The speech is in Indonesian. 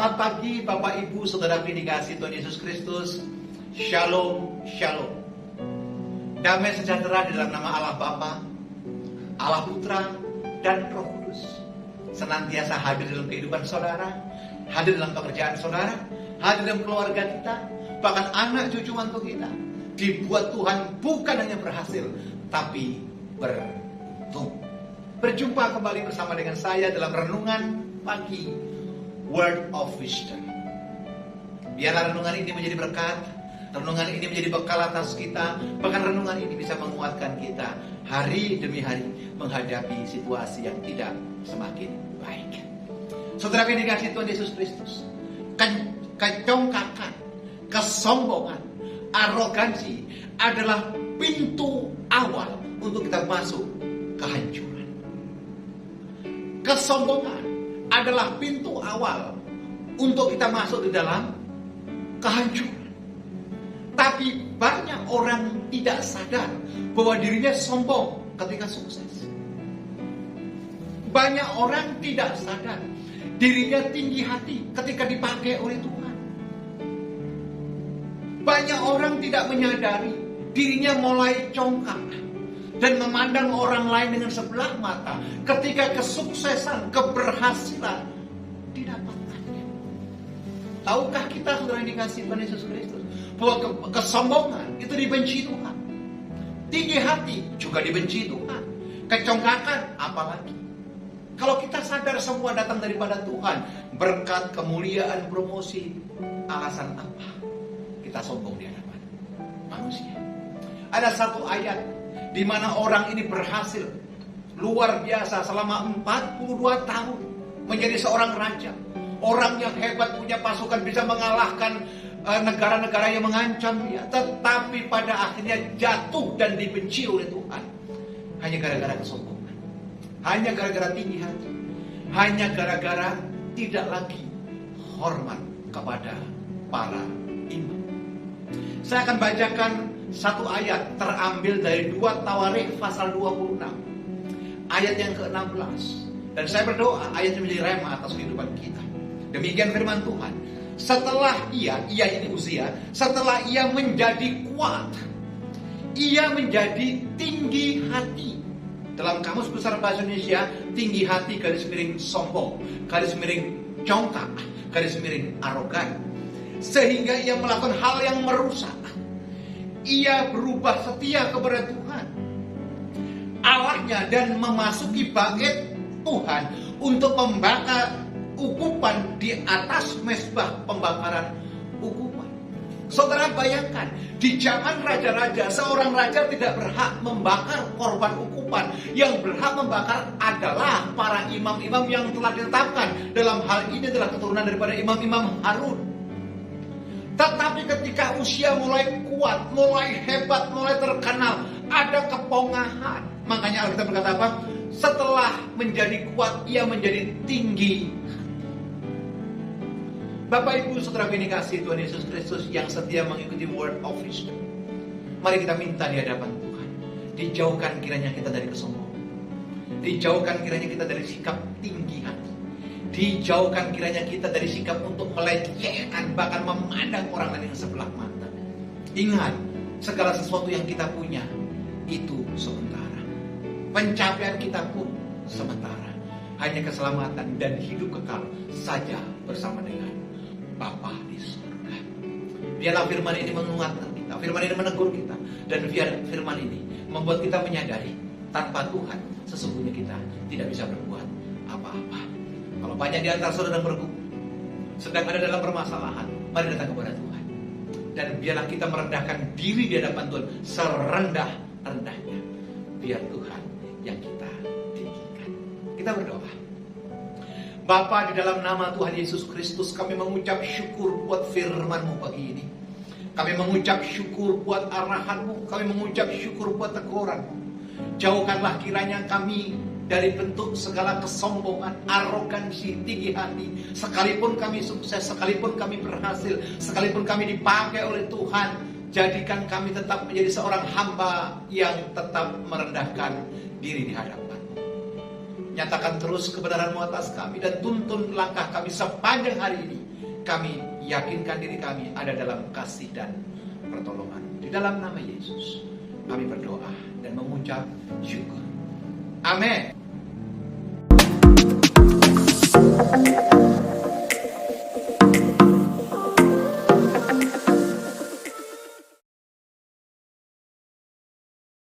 Selamat pagi Bapak Ibu Saudara dikasihi Tuhan Yesus Kristus. Shalom, shalom. Damai sejahtera di dalam nama Allah Bapa, Allah Putra, dan Roh Kudus senantiasa hadir dalam kehidupan saudara, hadir dalam pekerjaan saudara, hadir dalam keluarga kita, bahkan anak cucu mantu kita. Dibuat Tuhan bukan hanya berhasil, tapi beruntung. Berjumpa kembali bersama dengan saya dalam renungan pagi Word of Wisdom. Biarlah renungan ini menjadi berkat, renungan ini menjadi bekal atas kita, bahkan renungan ini bisa menguatkan kita hari demi hari menghadapi situasi yang tidak semakin baik. Saudara yang dikasihi Tuhan Yesus Kristus, kecongkakan, kesombongan, arogansi adalah pintu awal untuk kita masuk kehancuran. Kesombongan adalah pintu awal untuk kita masuk di dalam kehancuran. Tapi banyak orang tidak sadar bahwa dirinya sombong ketika sukses. Banyak orang tidak sadar dirinya tinggi hati ketika dipakai oleh Tuhan. Banyak orang tidak menyadari dirinya mulai congkak dan memandang orang lain dengan sebelah mata ketika kesuksesan, keberhasilan didapatkannya. Tahukah kita, saudara yang dikasihi Tuhan Yesus Kristus, bahwa kesombongan itu dibenci Tuhan, tinggi hati juga dibenci Tuhan, kecongkakan apalagi. Kalau kita sadar semua datang daripada Tuhan, berkat, kemuliaan, promosi, alasan apa kita sombong di hadapan manusia? Ada satu ayat di mana orang ini berhasil luar biasa selama 42 tahun menjadi seorang raja. Orang yang hebat, punya pasukan, bisa mengalahkan negara-negara yang mengancam dia. Tetapi pada akhirnya jatuh dan dibenci oleh Tuhan. Hanya gara-gara kesombongan, hanya gara-gara tinggi hati, hanya gara-gara tidak lagi hormat kepada para imam. Saya akan bacakan satu ayat terambil dari 2 Tawarikh pasal 26 ayat yang ke-16, dan saya berdoa ayat ini menjadi rema atas kehidupan kita. Demikian firman Tuhan. Setelah ia ini Uzia, setelah ia menjadi kuat, ia menjadi tinggi hati. Dalam Kamus Besar Bahasa Indonesia, tinggi hati garis miring sombong, garis miring congkak, garis miring arogan, sehingga ia melakukan hal yang merusak. Ia berubah setia kepada Tuhan Allahnya dan memasuki bait Tuhan untuk membakar ukupan di atas mezbah pembakaran ukupan. Saudara bayangkan, di zaman raja-raja, seorang raja tidak berhak membakar korban ukupan. Yang berhak membakar adalah para imam-imam yang telah ditetapkan. Dalam hal ini adalah keturunan daripada imam-imam Harun. Tetapi ketika usia mulai kuat, mulai hebat, mulai terkenal, ada kepongahan. Makanya Alkitab berkata apa? Setelah menjadi kuat, ia menjadi tinggi. Bapak Ibu Saudara yang dikasihi Tuhan Yesus Kristus yang setia mengikuti Word of Wisdom, mari kita minta di hadapan Tuhan, dijauhkan kiranya kita dari kesombongan, dijauhkan kiranya kita dari sikap tinggi hati, dijauhkan kiranya kita dari sikap untuk melecehkan, bahkan memandang orang lain yang sebelah mata. Ingat, segala sesuatu yang kita punya itu sementara. Pencapaian kita pun sementara. Hanya keselamatan dan hidup kekal saja bersama dengan Bapa di surga. Biarlah firman ini menguatkan kita, firman ini menegur kita, dan biar firman ini membuat kita menyadari tanpa Tuhan sesungguhnya kita tidak bisa berbuat apa-apa. Kalau banyak di antara saudara bergumul, sedang ada dalam permasalahan, mari datang kepada Tuhan. Dan biarlah kita merendahkan diri di hadapan Tuhan serendah-rendahnya. Biar Tuhan yang kita tinggikan. Kita berdoa. Bapa, di dalam nama Tuhan Yesus Kristus, kami mengucap syukur buat firman-Mu pagi ini. Kami mengucap syukur buat arahan-Mu. Kami mengucap syukur buat teguran-Mu. Jauhkanlah kiranya kami dari bentuk segala kesombongan, arogansi, tinggi hati. Sekalipun kami sukses, sekalipun kami berhasil, sekalipun kami dipakai oleh Tuhan, jadikan kami tetap menjadi seorang hamba yang tetap merendahkan diri di hadapan. Nyatakan terus kebenaran-Mu atas kami dan tuntun langkah kami sepanjang hari ini. kami yakinkan diri kami ada dalam kasih dan pertolongan. Di dalam nama Yesus kami berdoa dan mengucap syukur. Amin.